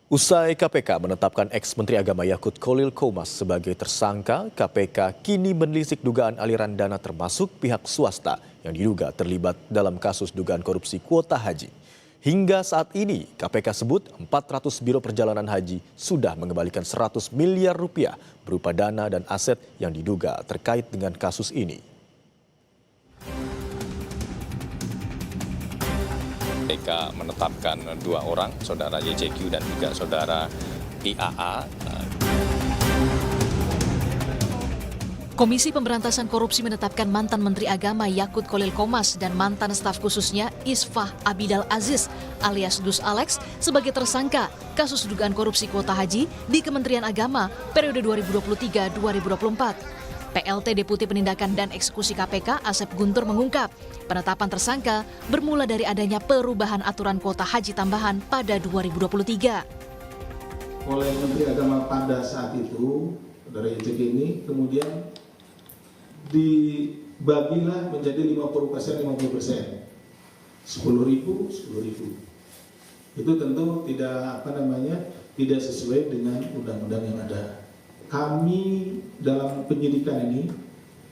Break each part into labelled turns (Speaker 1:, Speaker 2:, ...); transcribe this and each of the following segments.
Speaker 1: Usai KPK menetapkan ex-Menteri Agama Yakut Kholil Qomas sebagai tersangka, KPK kini menelisik dugaan aliran dana termasuk pihak swasta yang diduga terlibat dalam kasus dugaan korupsi kuota haji. Hingga saat ini, KPK sebut 400 biro perjalanan haji sudah mengembalikan 100 miliar rupiah berupa dana dan aset yang diduga terkait dengan kasus ini.
Speaker 2: KPK menetapkan 2 orang, saudara YCQ dan juga saudara IAA.
Speaker 3: Komisi Pemberantasan Korupsi menetapkan mantan Menteri Agama Yakut Kholil Qomas dan mantan staf khususnya Isfah Abidal Aziz alias Dus Alex sebagai tersangka kasus dugaan korupsi kuota haji di Kementerian Agama periode 2023-2024. PLT Deputi Penindakan dan Eksekusi KPK Asep Guntur mengungkap, penetapan tersangka bermula dari adanya perubahan aturan kuota haji tambahan pada 2023.
Speaker 4: Oleh Menteri Agama pada saat itu, saudara YCQ ini kemudian dibagilah menjadi 50%, 50%. 10.000, 10.000. Itu tentu tidak tidak sesuai dengan undang-undang yang ada. Kami dalam penyidikan ini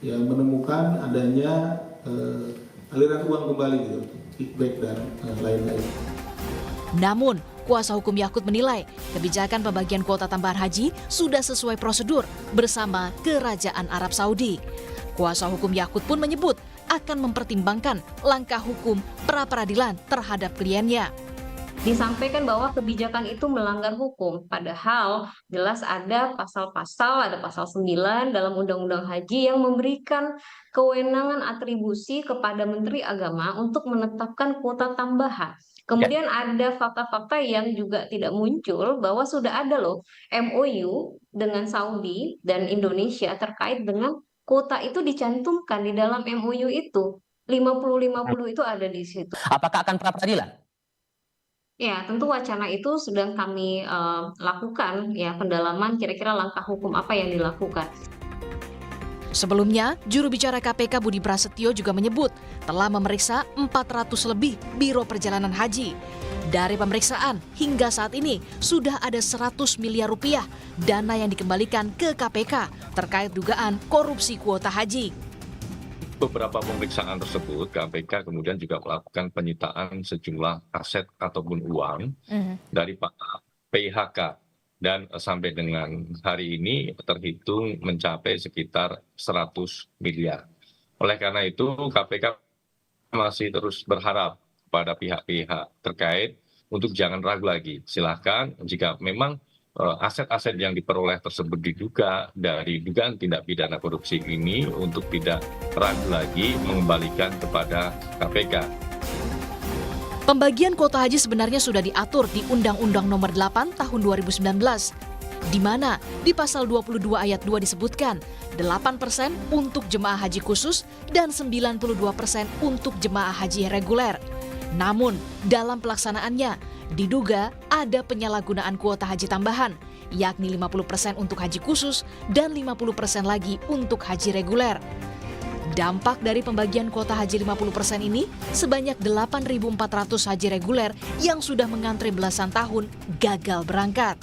Speaker 4: ya menemukan adanya aliran uang kembali gitu, kickback dan lain-lain.
Speaker 3: Namun, kuasa hukum Yakut menilai kebijakan pembagian kuota tambahan haji sudah sesuai prosedur bersama Kerajaan Arab Saudi. Kuasa hukum Yakut pun menyebut akan mempertimbangkan langkah hukum pra-peradilan terhadap kliennya.
Speaker 5: Disampaikan bahwa kebijakan itu melanggar hukum, padahal jelas ada pasal-pasal, ada pasal 9 dalam Undang-Undang Haji yang memberikan kewenangan atribusi kepada Menteri Agama untuk menetapkan kuota tambahan. Kemudian ada fakta-fakta yang juga tidak muncul bahwa sudah ada loh MOU dengan Saudi dan Indonesia terkait dengan kuota itu dicantumkan di dalam MOU itu. 50-50 itu ada di situ.
Speaker 6: Apakah akan pra-peradilan?
Speaker 5: Ya, tentu wacana itu sedang kami lakukan ya pendalaman kira-kira langkah hukum apa yang dilakukan.
Speaker 3: Sebelumnya, juru bicara KPK Budi Prasetyo juga menyebut telah memeriksa 400 lebih biro perjalanan haji. Dari pemeriksaan hingga saat ini sudah ada 100 miliar rupiah dana yang dikembalikan ke KPK terkait dugaan korupsi kuota haji.
Speaker 2: Beberapa pemeriksaan tersebut, KPK kemudian juga melakukan penyitaan sejumlah aset ataupun uang dari PHK. Dan sampai dengan hari ini terhitung mencapai sekitar 100 miliar. Oleh karena itu, KPK masih terus berharap pada pihak-pihak terkait untuk jangan ragu lagi. Silakan jika memang aset-aset yang diperoleh tersebut diduga dari dugaan tindak pidana korupsi ini untuk tidak ragu lagi mengembalikan kepada KPK.
Speaker 3: Pembagian kuota haji sebenarnya sudah diatur di Undang-Undang Nomor 8 Tahun 2019, di mana di pasal 22 ayat 2 disebutkan 8% untuk jemaah haji khusus dan 92% untuk jemaah haji reguler. Namun, dalam pelaksanaannya, diduga ada penyalahgunaan kuota haji tambahan, yakni 50% untuk haji khusus dan 50% lagi untuk haji reguler. Dampak dari pembagian kuota haji 50% ini, sebanyak 8.400 haji reguler yang sudah mengantre belasan tahun gagal berangkat.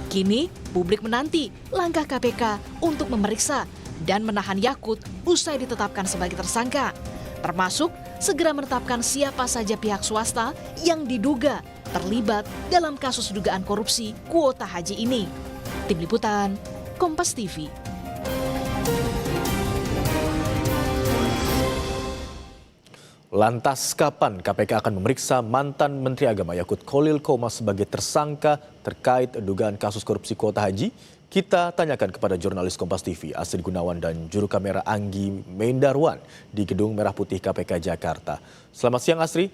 Speaker 3: Kini, publik menanti langkah KPK untuk memeriksa dan menahan Yakut usai ditetapkan sebagai tersangka, termasuk segera menetapkan siapa saja pihak swasta yang diduga terlibat dalam kasus dugaan korupsi kuota haji ini. Tim Liputan, Kompas TV.
Speaker 1: Lantas kapan KPK akan memeriksa mantan Menteri Agama Yakut Kholil Qomas sebagai tersangka terkait dugaan kasus korupsi kuota haji? Kita tanyakan kepada jurnalis Kompas TV Astrid Gunawan dan juru kamera Anggi Mendarwan di Gedung Merah Putih KPK Jakarta. Selamat siang Astrid,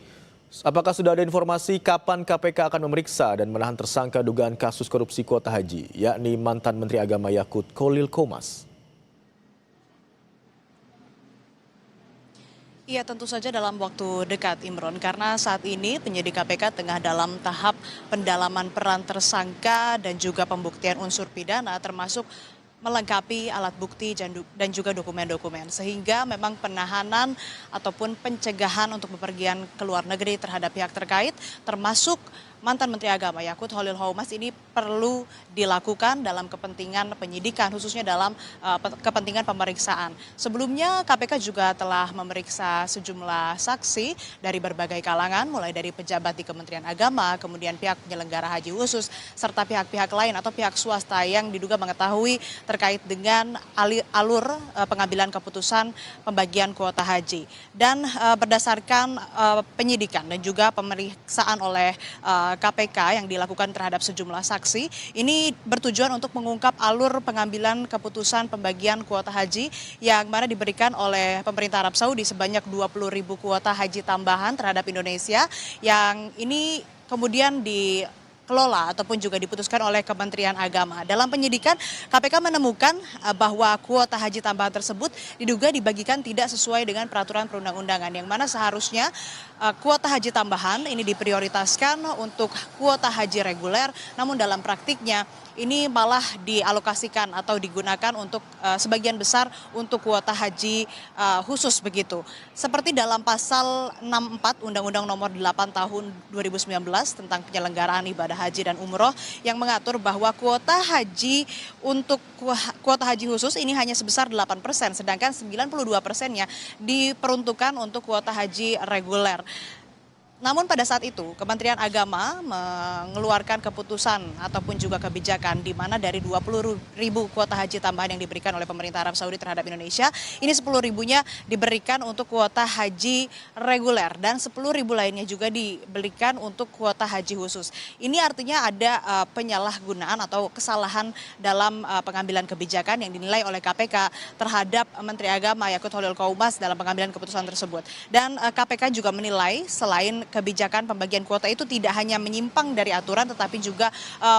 Speaker 1: apakah sudah ada informasi kapan KPK akan memeriksa dan menahan tersangka dugaan kasus korupsi kuota haji, yakni mantan Menteri Agama Yakut Kholil Qomas?
Speaker 7: Iya, tentu saja dalam waktu dekat, Imron, karena saat ini penyidik KPK tengah dalam tahap pendalaman peran tersangka dan juga pembuktian unsur pidana termasuk melengkapi alat bukti dan juga dokumen-dokumen. Sehingga memang penahanan ataupun pencegahan untuk bepergian ke luar negeri terhadap pihak terkait termasuk mantan Menteri Agama Yakut Khalil Qoumas ini perlu dilakukan dalam kepentingan penyidikan, khususnya dalam kepentingan pemeriksaan. Sebelumnya KPK juga telah memeriksa sejumlah saksi dari berbagai kalangan, mulai dari pejabat di Kementerian Agama, kemudian pihak penyelenggara haji khusus, serta pihak-pihak lain atau pihak swasta yang diduga mengetahui terkait dengan alur pengambilan keputusan pembagian kuota haji. Dan berdasarkan penyidikan dan juga pemeriksaan oleh KPK yang dilakukan terhadap sejumlah saksi, ini bertujuan untuk mengungkap alur pengambilan keputusan pembagian kuota haji yang mana diberikan oleh pemerintah Arab Saudi sebanyak 20.000 kuota haji tambahan terhadap Indonesia, yang ini kemudian dikelola ataupun juga diputuskan oleh Kementerian Agama. Dalam penyidikan, KPK menemukan bahwa kuota haji tambahan tersebut diduga dibagikan tidak sesuai dengan peraturan perundang-undangan, yang mana seharusnya kuota haji tambahan ini diprioritaskan untuk kuota haji reguler, namun dalam praktiknya ini malah dialokasikan atau digunakan untuk sebagian besar untuk kuota haji khusus begitu. Seperti dalam pasal 64 Undang-Undang Nomor 8 Tahun 2019 tentang penyelenggaraan ibadah haji dan umroh yang mengatur bahwa kuota haji untuk kuota haji khusus ini hanya sebesar 8%, sedangkan 92%-nya diperuntukkan untuk kuota haji reguler. Namun pada saat itu Kementerian Agama mengeluarkan keputusan ataupun juga kebijakan di mana dari 20.000 kuota haji tambahan yang diberikan oleh pemerintah Arab Saudi terhadap Indonesia, ini 10.000-nya diberikan untuk kuota haji reguler dan 10.000 lainnya juga diberikan untuk kuota haji khusus. Ini artinya ada penyalahgunaan atau kesalahan dalam pengambilan kebijakan yang dinilai oleh KPK terhadap Menteri Agama Yakut Khalil Qoumas dalam pengambilan keputusan tersebut. Dan KPK juga menilai selain kebijakan pembagian kuota itu tidak hanya menyimpang dari aturan tetapi juga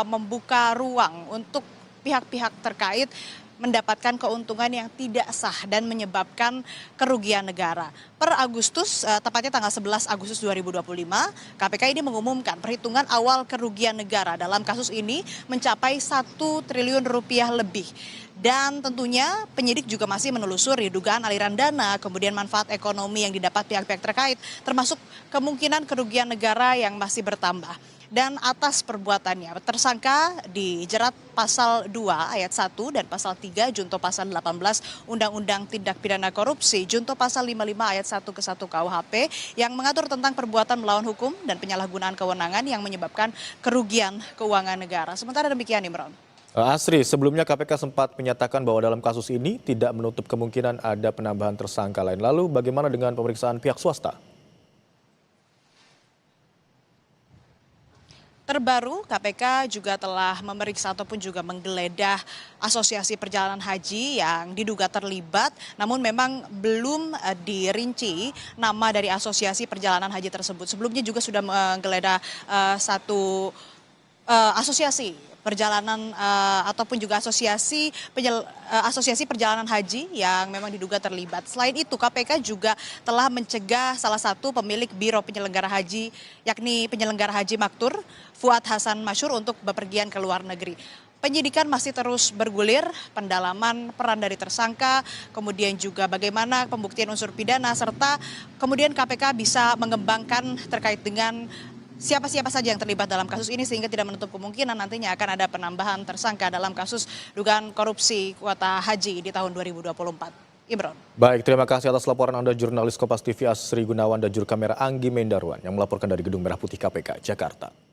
Speaker 7: membuka ruang untuk pihak-pihak terkait mendapatkan keuntungan yang tidak sah dan menyebabkan kerugian negara. Per Agustus, tepatnya tanggal 11 Agustus 2025, KPK ini mengumumkan perhitungan awal kerugian negara dalam kasus ini mencapai 1 triliun rupiah lebih. Dan tentunya penyidik juga masih menelusuri dugaan aliran dana, kemudian manfaat ekonomi yang didapat pihak-pihak terkait, termasuk kemungkinan kerugian negara yang masih bertambah. Dan atas perbuatannya, tersangka dijerat pasal 2 ayat 1 dan pasal 3 junto pasal 18 Undang-Undang Tindak Pidana Korupsi junto pasal 55 ayat 1 ke 1 KUHP yang mengatur tentang perbuatan melawan hukum dan penyalahgunaan kewenangan yang menyebabkan kerugian keuangan negara. Sementara demikian, Imron.
Speaker 1: Asri, sebelumnya KPK sempat menyatakan bahwa dalam kasus ini tidak menutup kemungkinan ada penambahan tersangka lain. Lalu bagaimana dengan pemeriksaan pihak swasta?
Speaker 7: Terbaru, KPK juga telah memeriksa ataupun juga menggeledah Asosiasi Perjalanan Haji yang diduga terlibat, namun memang belum dirinci nama dari Asosiasi Perjalanan Haji tersebut. Sebelumnya juga sudah menggeledah satu asosiasi perjalanan ataupun juga asosiasi perjalanan haji yang memang diduga terlibat. Selain itu, KPK juga telah mencegah salah satu pemilik biro penyelenggara haji, yakni penyelenggara haji Maktur, Fuad Hasan Masyur, untuk bepergian ke luar negeri. Penyidikan masih terus bergulir, pendalaman peran dari tersangka, kemudian juga bagaimana pembuktian unsur pidana, serta kemudian KPK bisa mengembangkan terkait dengan siapa-siapa saja yang terlibat dalam kasus ini, sehingga tidak menutup kemungkinan nantinya akan ada penambahan tersangka dalam kasus dugaan korupsi kuota haji di tahun 2024. Imron.
Speaker 1: Baik, terima kasih atas laporan Anda jurnalis Kompas TV Asri Gunawan dan juru kamera Anggi Mendarwan yang melaporkan dari Gedung Merah Putih KPK, Jakarta.